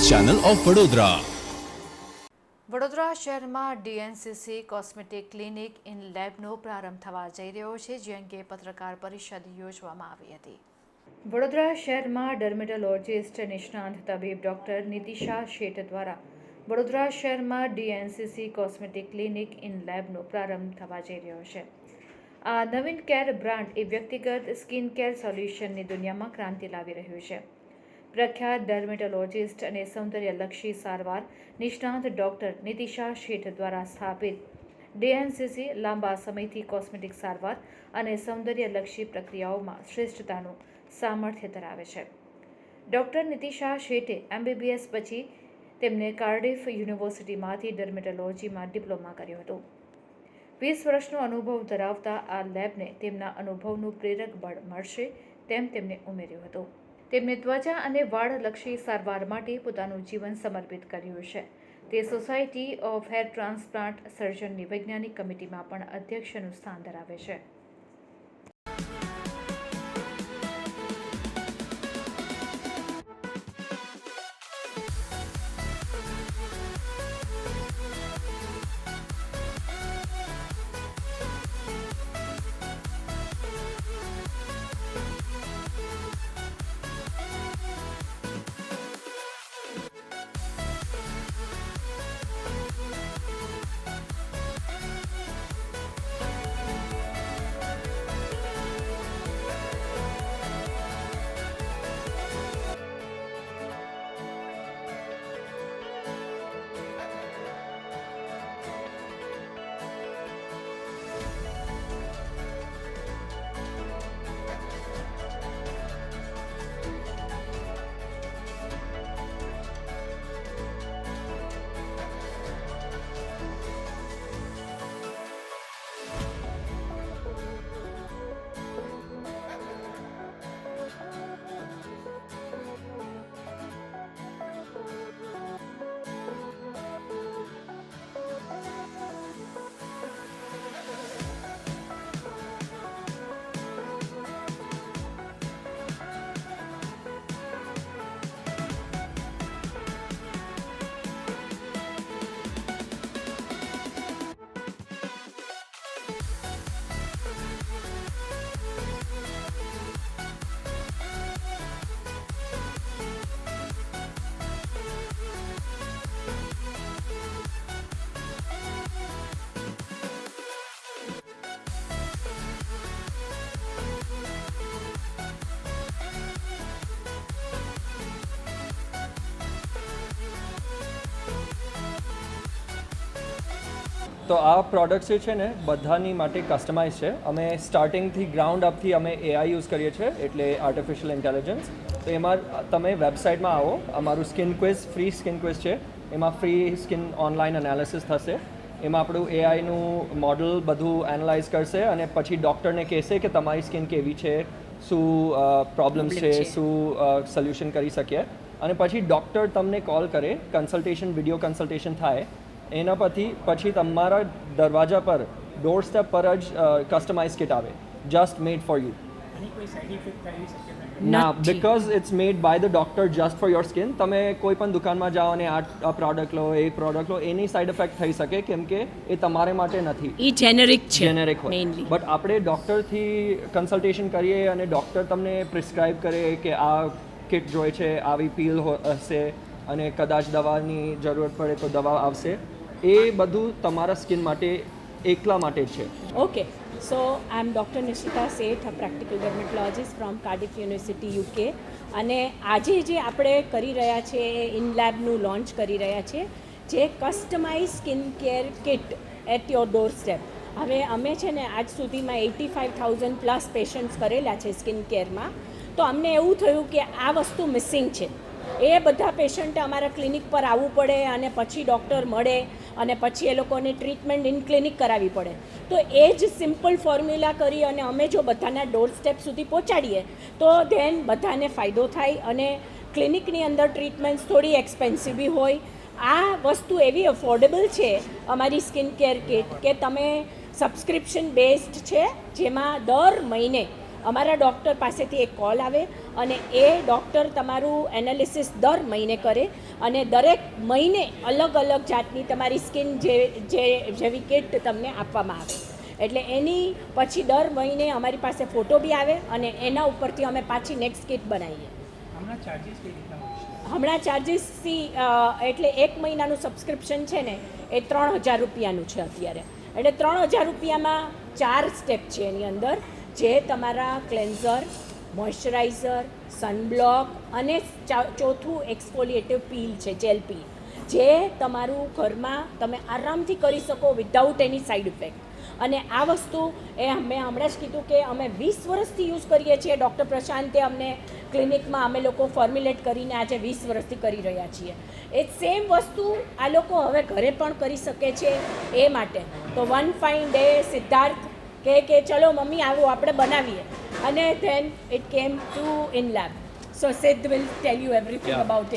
Channel of Vadodara. Vadodara શહેરમાં ડીએનસીસી cosmetic clinic in લેબનો પ્રારંભ થવા જઈ રહ્યો છે, જે અંગે પત્રકાર પરિષદ યોજવામાં આવી હતી. વડોદરા શહેરમાં ડર્મેટોલોજિસ્ટ નિષ્ણાંત તબીબ ડોક્ટર નિતિશા શેઠ દ્વારા વડોદરા શહેરમાં ડીએનસીસી કોસ્મેટિક ક્લિનિક ઇન લેબનો પ્રારંભ થવા જઈ રહ્યો છે. આ નવીન કેર બ્રાન્ડ એ વ્યક્તિગત સ્કિન કેર સોલ્યુશનની દુનિયામાં ક્રાંતિ લાવી રહ્યું છે. પ્રખ્યાત ડર્મેટોલોજિસ્ટ અને સૌંદર્યલક્ષી સારવાર નિષ્ણાંત ડોક્ટર નિતિશા શેઠ દ્વારા સ્થાપિત ડીએનસીસી લાંબા સમયથી કોસ્મેટિક સારવાર અને સૌંદર્યલક્ષી પ્રક્રિયાઓમાં શ્રેષ્ઠતાનું સામર્થ્ય ધરાવે છે. ડોક્ટર નિતિશા શેઠે MBBS પછી તેમને કાર્ડિફ યુનિવર્સિટીમાંથી ડર્મેટોલોજીમાં ડિપ્લોમા કર્યો હતો. 20 વર્ષનો અનુભવ ધરાવતા આ લેબને તેમના અનુભવનું પ્રેરક બળ મળશે તેમ તેમણે ઉમેર્યું હતું. તેમણે ત્વચા અને વાળલક્ષી સારવાર માટે પોતાનું જીવન સમર્પિત કર્યું છે. તે સોસાયટી ઓફ હેર ટ્રાન્સપ્લાન્ટ સર્જનની વૈજ્ઞાનિક કમિટીમાં પણ અધ્યક્ષનું સ્થાન ધરાવે છે. તો આ પ્રોડક્ટ્સ જે છે ને બધાની માટે કસ્ટમાઇઝ છે. અમે સ્ટાર્ટિંગથી ગ્રાઉન્ડ અપથી અમે AI યુઝ કરીએ છીએ, એટલે આર્ટિફિશિયલ ઇન્ટેલિજન્સ. તો એમાં તમે વેબસાઇટમાં આવો, અમારું skin quiz free skin quiz છે. એમાં ફ્રી સ્કિન ઓનલાઈન એનાલિસિસ થશે. એમાં આપણું AIનું મોડલ બધું એનાલાઇઝ કરશે અને પછી ડૉક્ટરને કહેશે કે તમારી સ્કિન કેવી છે, શું પ્રોબ્લેમ્સ છે, શું સોલ્યુશન કરી શકીએ. અને પછી ડૉક્ટર તમને કોલ કરે, કન્સલ્ટેશન વિડીયો કન્સલ્ટેશન થાય. એના પછી તમારા દરવાજા પર ડોર સ્ટેપ પર જ કસ્ટમાઇઝ કિટ આવે, જસ્ટ મેડ ફોર યુ. ના, because it's made by the doctor just for your skin. તમે કોઈ પણ દુકાનમાં જાઓ અને આ પ્રોડક્ટ લો, એ પ્રોડક્ટ લો, એની સાઇડ ઇફેક્ટ થઈ શકે કેમ કે એ તમારે માટે નથી. એ જેનેરિક છે, જેનેરિક હોય. બટ આપણે ડૉક્ટરથી કન્સલ્ટેશન કરીએ અને ડૉક્ટર તમને પ્રિસ્ક્રાઇબ કરે કે આ કિટ જોઈએ છે, આવી પીલ હશે અને કદાચ દવાની જરૂરત પડે તો દવા આવશે. એ બધું તમારા સ્કિન માટે એકલા માટે જ છે. Okay, so I am doctor Nishita Sheth, a practical dermatologist from Cardiff university UK. અને આજે જે આપણે કરી રહ્યા છે એ ઇન લેબનું લોન્ચ કરી રહ્યા છે, જે customize skin care kit at your doorstep. હવે અમે છે ને આજ સુધીમાં 85,000+ પેશન્ટ્સ કરેલા છે સ્કિન કેરમાં. તો અમને એવું થયું કે આ વસ્તુ મિસિંગ છે. એ બધા પેશન્ટે અમારા ક્લિનિક પર આવવું પડે અને પછી ડૉક્ટર મળે અને પછી એ લોકોને ટ્રીટમેન્ટ ઇન ક્લિનિક કરાવવી પડે. તો એ જ સિમ્પલ ફોર્મ્યુલા કરી અને અમે જો બધાના ડોર સ્ટેપ સુધી પહોંચાડીએ તો ધેન બધાને ફાયદો થાય અને ક્લિનિકની અંદર ટ્રીટમેન્ટ્સ થોડી એક્સપેન્સિવ બી હોય. આ વસ્તુ એવી અફોર્ડેબલ છે અમારી સ્કિન કેર કિટ કે તમે સબસ્ક્રિપ્શન બેઝડ છે, જેમાં દર મહિને અમારા ડૉક્ટર પાસેથી એક કોલ આવે અને એ ડૉક્ટર તમારું એનાલિસિસ દર મહિને કરે અને દરેક મહિને અલગ અલગ જાતની તમારી સ્કિન જેવી કિટ તમને આપવામાં આવે. એટલે એની પછી દર મહિને અમારી પાસે ફોટો બી આવે અને એના ઉપરથી અમે પાછી નેક્સ્ટ કિટ બનાવીએ. હમણાં ચાર્જિસથી એટલે 1 મહિનાનું સબસ્ક્રિપ્શન છે ને એ 3,000 રૂપિયાનું છે અત્યારે. એટલે 3,000 રૂપિયામાં 4 સ્ટેપ છે એની અંદર, જે તમારા ક્લેન્ઝર, મોઇશ્ચરાઇઝર, સનબ્લોક અને ચોથું એક્સફોલિએટિવ પીલ છે, જેલ પીલ, જે તમારું ઘરમાં તમે આરામથી કરી શકો વિધાઉટ એની સાઇડ ઇફેક્ટ. અને આ વસ્તુ મેં હમણાં જ કીધું કે અમે 20 વર્ષથી યુઝ કરીએ છીએ. ડૉક્ટર પ્રશાંતે અમને ક્લિનિકમાં અમે લોકો ફોર્મ્યુલેટ કરીને આજે 20 વર્ષથી કરી રહ્યા છીએ. એ સેમ વસ્તુ આ લોકો હવે ઘરે પણ કરી શકે છે. એ માટે તો વન ફાઇન ડે સિદ્ધાર્થ કે ચલો મમ્મી આવો આપણે બનાવીએ, અને then it came to in lab. So Siddh will tell you everything about it.